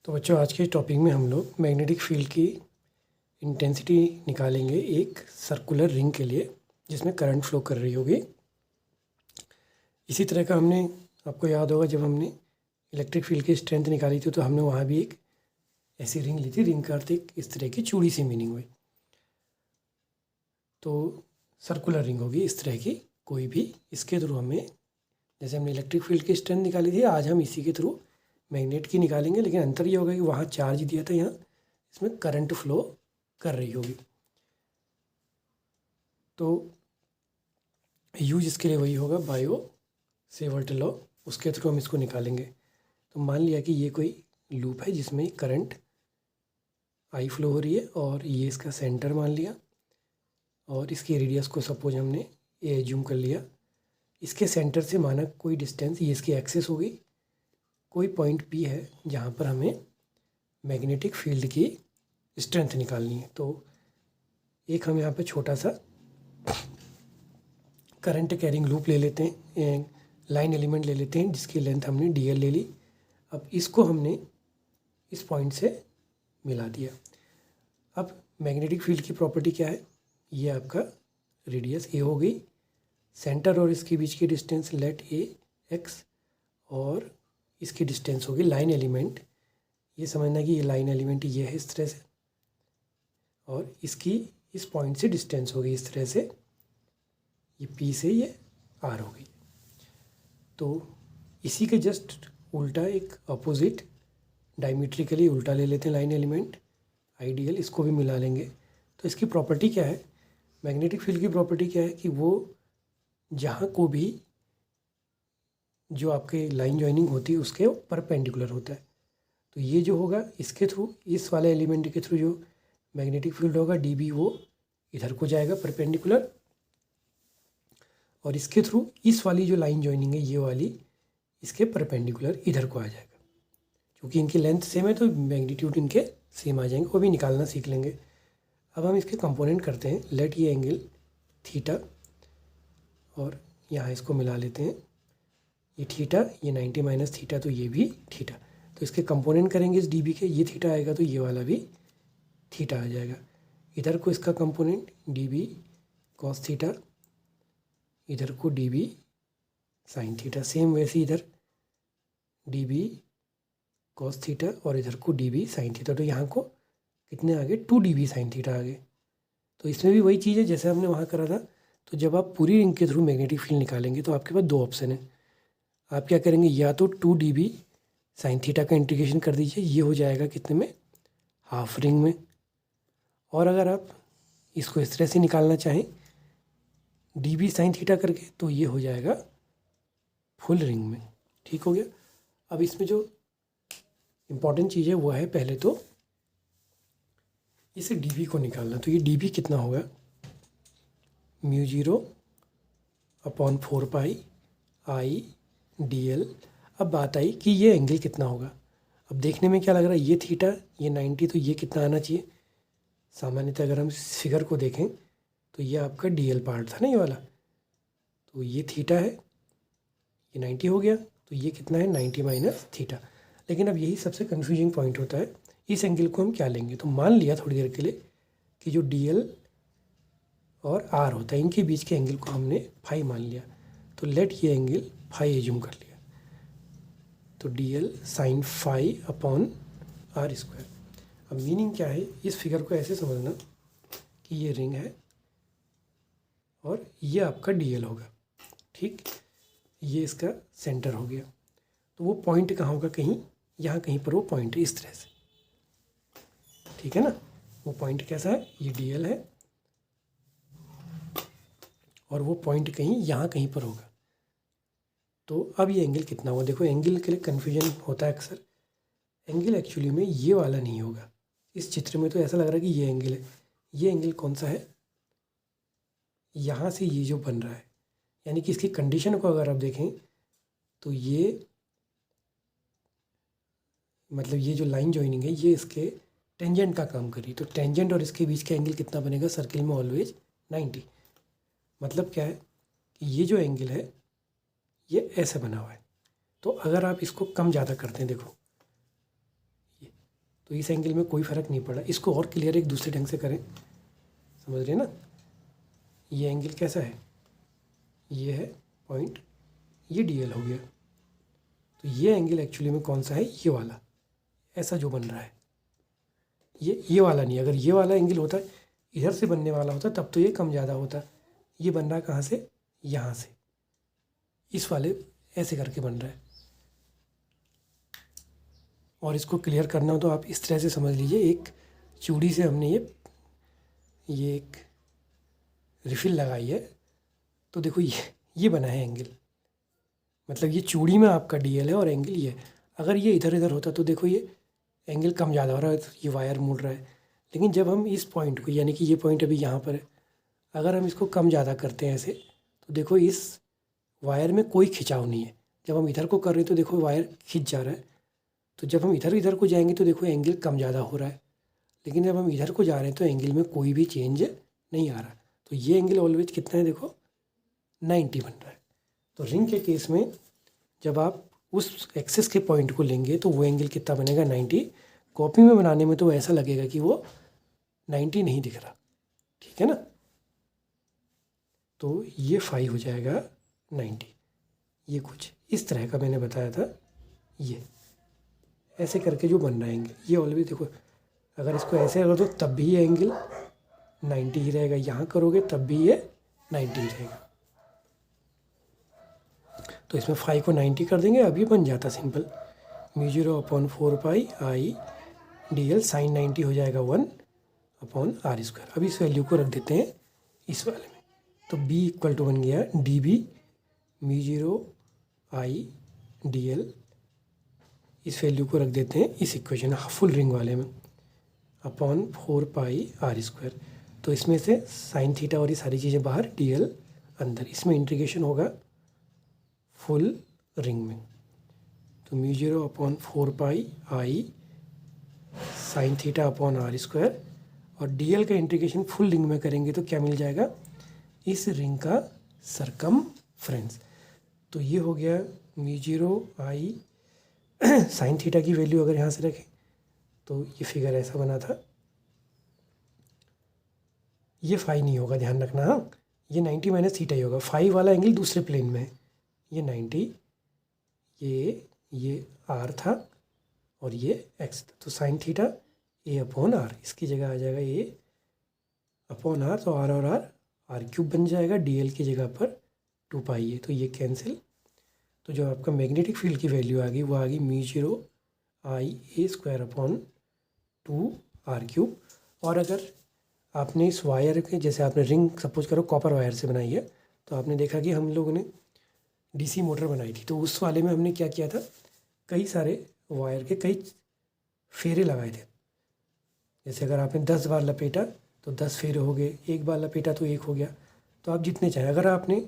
तो बच्चों आज के टॉपिक में हम लोग मैग्नेटिक फील्ड की इंटेंसिटी निकालेंगे एक सर्कुलर रिंग के लिए जिसमें करंट फ्लो कर रही होगी। इसी तरह का हमने आपको याद होगा जब हमने इलेक्ट्रिक फील्ड की स्ट्रेंथ निकाली थी तो हमने वहाँ भी एक ऐसी रिंग ली थी। रिंग का अर्थ एक इस तरह की चूड़ी सी मीनिंग हुई। तो सर्कुलर रिंग होगी इस तरह की कोई भी। इसके थ्रू हमें जैसे हमने इलेक्ट्रिक फील्ड की स्ट्रेंथ निकाली थी आज हम इसी के थ्रू मैग्नेट की निकालेंगे। लेकिन अंतर ये होगा कि वहाँ चार्ज दिया था, यहाँ इसमें करंट फ्लो कर रही होगी। तो यूज इसके लिए वही होगा बायो सेवर्ट लॉ, उसके थ्रू हम इसको निकालेंगे। तो मान लिया कि ये कोई लूप है जिसमें करंट आई फ्लो हो रही है और ये इसका सेंटर मान लिया और इसकी रेडियस को सपोज हमने ए एज्यूम कर लिया। इसके सेंटर से माना कोई डिस्टेंस, ये इसकी एक्सेस होगी, कोई पॉइंट पी है जहाँ पर हमें मैग्नेटिक फील्ड की स्ट्रेंथ निकालनी है। तो एक हम यहाँ पे छोटा सा करंट कैरिंग लूप ले लेते हैं, लाइन एलिमेंट ले लेते हैं जिसकी लेंथ हमने dl ले ली। अब इसको हमने इस पॉइंट से मिला दिया। अब मैग्नेटिक फील्ड की प्रॉपर्टी क्या है, ये आपका रेडियस a हो गई, सेंटर और इसके बीच की डिस्टेंस लेट a x और इसकी डिस्टेंस होगी लाइन एलिमेंट। ये समझना कि ये लाइन एलिमेंट ये है इस तरह से और इसकी इस पॉइंट से डिस्टेंस होगी इस तरह से, ये P से ये R हो गई। तो इसी के जस्ट उल्टा एक अपोजिट डायमीट्रिकली उल्टा ले लेते हैं लाइन एलिमेंट आइडियल, इसको भी मिला लेंगे। तो इसकी प्रॉपर्टी क्या है, मैग्नेटिक फील्ड की प्रॉपर्टी क्या है कि वो जहाँ को भी जो आपके लाइन जॉइनिंग होती है उसके परपेंडिकुलर होता है। तो ये जो होगा इसके थ्रू, इस वाले एलिमेंट के थ्रू जो मैग्नेटिक फील्ड होगा dB वो इधर को जाएगा परपेंडिकुलर, और इसके थ्रू इस वाली जो लाइन जॉइनिंग है ये वाली इसके परपेंडिकुलर इधर को आ जाएगा। क्योंकि इनकी लेंथ सेम है तो मैग्नीट्यूड इनके सेम आ जाएंगे, वो भी निकालना सीख लेंगे। अब हम इसके कंपोनेंट करते हैं। लेट ये एंगल थीटा और यहाँ इसको मिला लेते हैं, ये थीटा, ये 90 माइनस थीटा तो ये भी थीटा। तो इसके कंपोनेंट करेंगे इस dB के, ये थीटा आएगा तो ये वाला भी थीटा आ जाएगा। इधर को इसका कंपोनेंट dB कॉस थीटा, इधर को dB साइन थीटा, सेम वैसे इधर dB कॉस थीटा और इधर को dB साइन थीटा। तो यहाँ को कितने आ गए, 2 dB साइन थीटा आ गए। तो इसमें भी वही चीज़ है जैसे हमने वहाँ करा था। तो जब आप पूरी रिंग के थ्रू मैग्नेटिक फील्ड निकालेंगे तो आपके पास दो ऑप्शन है। आप क्या करेंगे, या तो 2 dB साइन थीटा का इंटीग्रेशन कर दीजिए, ये हो जाएगा कितने में, हाफ रिंग में। और अगर आप इसको इस तरह से निकालना चाहें dB साइन थीटा करके तो ये हो जाएगा फुल रिंग में। ठीक हो गया। अब इसमें जो इम्पॉर्टेंट चीज़ है वो है पहले तो इसे dB को निकालना। तो ये dB कितना होगा, μ0 अपॉन 4 पाई I dl। अब बात आई कि ये एंगल कितना होगा। अब देखने में क्या लग रहा है, ये थीटा, ये 90, तो ये कितना आना चाहिए। सामान्यतः अगर हम इस फिगर को देखें तो ये आपका dl पार्ट था ना ये वाला, तो ये थीटा है, ये 90 हो गया, तो ये कितना है 90 माइनस थीटा। लेकिन अब यही सबसे कन्फ्यूजिंग पॉइंट होता है, इस एंगल को हम क्या लेंगे। तो मान लिया थोड़ी देर के लिए कि जो dl और r होता है इनके बीच के एंगल को हमने फाई मान लिया। तो लेट ये एंगल फाई एज्यूम कर लिया, तो dl sine phi upon r square. अब मीनिंग क्या है, इस फिगर को ऐसे समझना कि ये रिंग है और ये आपका dl होगा, ठीक, ये इसका सेंटर हो गया। तो वो पॉइंट कहाँ होगा, कहीं यहाँ कहीं पर वो पॉइंट है इस तरह से, ठीक है ना। वो पॉइंट कैसा है, ये dl है और वो पॉइंट कहीं यहाँ कहीं पर होगा। तो अब ये एंगल कितना होगा, देखो एंगल के लिए कन्फ्यूजन होता है अक्सर। एंगल एक्चुअली में ये वाला नहीं होगा। इस चित्र में तो ऐसा लग रहा है कि ये एंगल है। ये एंगल कौन सा है, यहाँ से ये जो बन रहा है, यानी कि इसकी कंडीशन को अगर आप देखें तो ये मतलब ये जो लाइन जॉइनिंग है ये इसके टेंजेंट का काम करी। तो टेंजेंट और इसके बीच का एंगल कितना बनेगा, सर्किल में ऑलवेज 90। मतलब क्या है कि ये जो एंगल है ये ऐसे बना हुआ है। तो अगर आप इसको कम ज़्यादा करते हैं, देखो तो इस एंगल में कोई फ़र्क नहीं पड़ा। इसको और क्लियर एक दूसरे ढंग से करें, समझ रहे हैं ना। ये एंगल कैसा है, ये है पॉइंट, ये DL हो गया। तो ये एंगल एक्चुअली में कौन सा है, ये वाला, ऐसा जो बन रहा है, ये वाला नहीं। अगर ये वाला एंगल होता, इधर से बनने वाला होता, तब तो ये कम ज़्यादा होता। ये बन रहा कहाँ से, यहाँ से, इस वाले ऐसे करके बन रहा है। और इसको क्लियर करना हो तो आप इस तरह से समझ लीजिए, एक चूड़ी से हमने ये एक रिफिल लगाई है, तो देखो ये बना है एंगल, मतलब ये चूड़ी में आपका DL है और एंगल ये है। अगर ये इधर इधर होता तो देखो ये एंगल कम ज़्यादा हो रहा है, तो ये वायर मुड़ रहा है। लेकिन जब हम इस पॉइंट को, यानी कि ये पॉइंट अभी यहाँ पर है, अगर हम इसको कम ज़्यादा करते हैं ऐसे, तो देखो इस वायर में कोई खिंचाव नहीं है। जब हम इधर को कर रहे हैं तो देखो वायर खिंच जा रहा है। तो जब हम इधर को जाएंगे तो देखो एंगल कम ज़्यादा हो रहा है। लेकिन जब हम इधर को जा रहे हैं तो एंगल में कोई भी चेंज नहीं आ रहा। तो ये एंगल ऑलवेज कितना है, देखो 90 बन रहा है। तो रिंग के केस में जब आप उस एक्सिस के पॉइंट को लेंगे तो वो एंगल कितना बनेगा, 90। कॉपी में बनाने में तो ऐसा लगेगा कि वो 90 नहीं दिख रहा, ठीक है ना। तो ये 5 हो जाएगा 90। ये कुछ इस तरह का मैंने बताया था, ये ऐसे करके जो बन रहा है एंगल, ये ऑलवेज देखो, अगर इसको ऐसे करो तो तब भी ये एंगल 90 ही रहेगा, यहाँ करोगे तब भी ये 90 ही रहेगा। तो इसमें 5 को 90 कर देंगे, अब ये बन जाता सिंपल, μ0/4πi/dl sin 90 हो जाएगा 1/r²। अब इस वैल्यू को रख देते हैं इस वाले में, तो b इक्वल टू बन गया dB μ0I/dl। इस वैल्यू को रख देते हैं इस इक्वेशन फुल रिंग वाले में, /4πr²। तो इसमें से साइन थीटा और ये सारी चीज़ें बाहर, DL अंदर, इसमें इंटीग्रेशन होगा फुल रिंग में। तो μ0/4πi sin θ/r², और DL का इंटीग्रेशन फुल रिंग में करेंगे तो क्या मिल जाएगा, इस रिंग का सरकमफ्रेंस। तो ये हो गया μ0I sin θ की वैल्यू अगर यहाँ से रखें तो ये फिगर ऐसा बना था। ये 5 नहीं होगा, ध्यान रखना, हाँ, ये 90 माइनस θ ही होगा। 5 वाला एंगल दूसरे प्लेन में है, ये 90, ये r था और ये x था। तो sin θ a/r, इसकी जगह आ जाएगा a/r, तो r और r³ बन जाएगा। DL की जगह पर 2π है, तो ये कैंसिल। तो जो आपका मैग्नेटिक फील्ड की वैल्यू आ गई वो आ गई μ0I/a² और अगर आपने इस वायर के, जैसे आपने रिंग सपोज करो कॉपर वायर से बनाई है, तो आपने देखा कि हम लोगों ने DC मोटर बनाई थी, तो उस वाले में हमने क्या किया था, कई सारे वायर के कई फेरे लगाए थे। जैसे अगर आपने 10 बार लपेटा तो 10 फेरे हो गए, एक बार लपेटा तो 1 हो गया। तो आप जितने चाहें, अगर आपने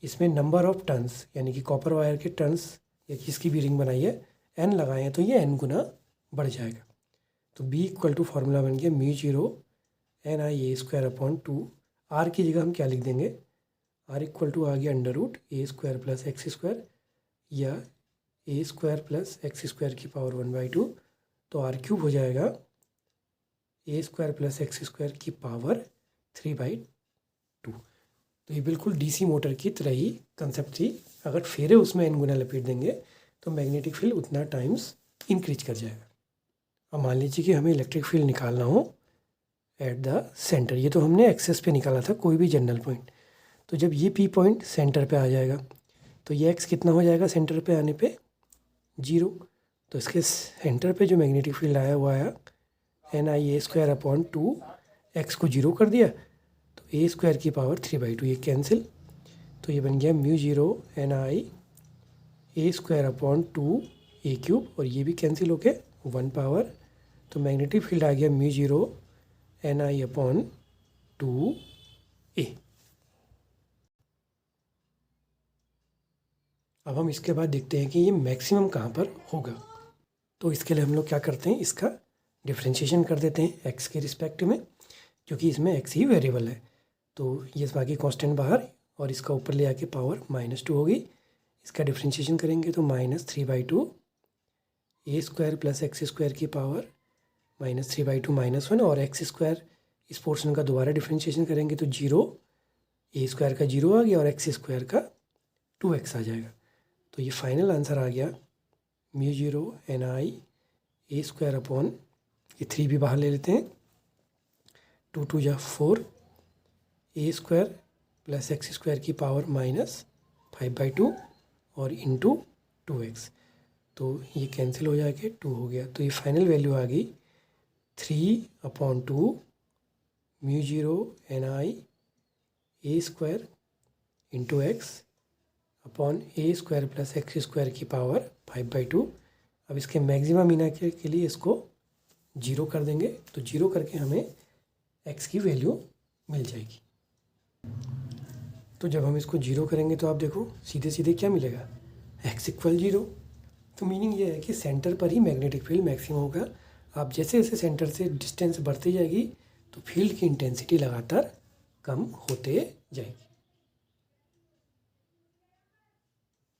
इसमें नंबर ऑफ टर्न्स, यानी कि कॉपर वायर के टर्न्स या किसकी भी रिंग बनाई है, n लगाए हैं, तो ये n गुना बढ़ जाएगा। तो b इक्वल टू फार्मूला बन गया μ0NIA²/2। r की जगह हम क्या लिख देंगे, r इक्वल टू आ गया √a² + x² या a² + x² की पावर 1/2। तो r³ हो जाएगा a² + x² की पावर 3/2। तो ये बिल्कुल DC मोटर की तरह ही कंसेप्ट थी। अगर फेरे उसमें n गुना लपेट देंगे तो मैग्नेटिक फील्ड उतना टाइम्स इंक्रीज कर जाएगा। अब मान लीजिए कि हमें इलेक्ट्रिक फील्ड निकालना हो एट द सेंटर, ये तो हमने एक्सेस पे निकाला था कोई भी जनरल पॉइंट। तो जब ये P पॉइंट सेंटर पे आ जाएगा तो ये x कितना हो जाएगा सेंटर पे आने पे, 0। तो इसके सेंटर पे जो मैग्नेटिक फील्ड आया वो आया NIA²/2, x को 0 कर दिया तो a² की पावर 3/2, ये कैंसिल। तो ये बन गया μ0NIA²/2 a³ और ये भी कैंसिल होके 1 पावर। तो मैग्नेटिक फील्ड आ गया μ0NI/2a। अब हम इसके बाद देखते हैं कि ये मैक्सिमम कहाँ पर होगा। तो इसके लिए हम लोग क्या करते हैं, इसका डिफ्रेंशिएशन कर देते हैं x के रिस्पेक्ट में, क्योंकि इसमें x ही वेरिएबल है। तो ये बाकी कांस्टेंट बाहर और इसका ऊपर ले आके पावर -2 होगी। इसका डिफ्रेंशिएशन करेंगे तो -3/2 a² + x² की पावर -3/2 -1 और एक्स स्क्वायर इस पोर्शन का दोबारा डिफ्रेंशिएशन करेंगे तो 0, ए स्क्वायर का 0 आ गया और एक्स स्क्वायर का 2x आ जाएगा। तो ये फाइनल आंसर आ गया μ0 ni ए स्क्वायर अपॉन ये 3 भी बाहर ले लेते हैं, 2 2 जा 4 ए स्क्वायर प्लस एक्स स्क्वायर की पावर -5/2 और इंटू 2x। तो ये कैंसिल हो जाके 2 हो गया। तो ये फाइनल वैल्यू आ गई 3/2 μ0 ni ए स्क्वायर इंटू एक्स अपॉन ए स्क्वायर प्लस एक्स स्क्वायर की पावर 5/2। अब इसके मैक्सिमम मीना के लिए इसको 0 कर देंगे, तो 0 करके हमें x की वैल्यू मिल जाएगी। तो जब हम इसको 0 करेंगे तो आप देखो सीधे सीधे क्या मिलेगा, x = 0। तो मीनिंग ये है कि सेंटर पर ही मैग्नेटिक फील्ड मैक्सिमम होगा। आप जैसे जैसे सेंटर से डिस्टेंस बढ़ती जाएगी तो फील्ड की इंटेंसिटी लगातार कम होते जाएगी।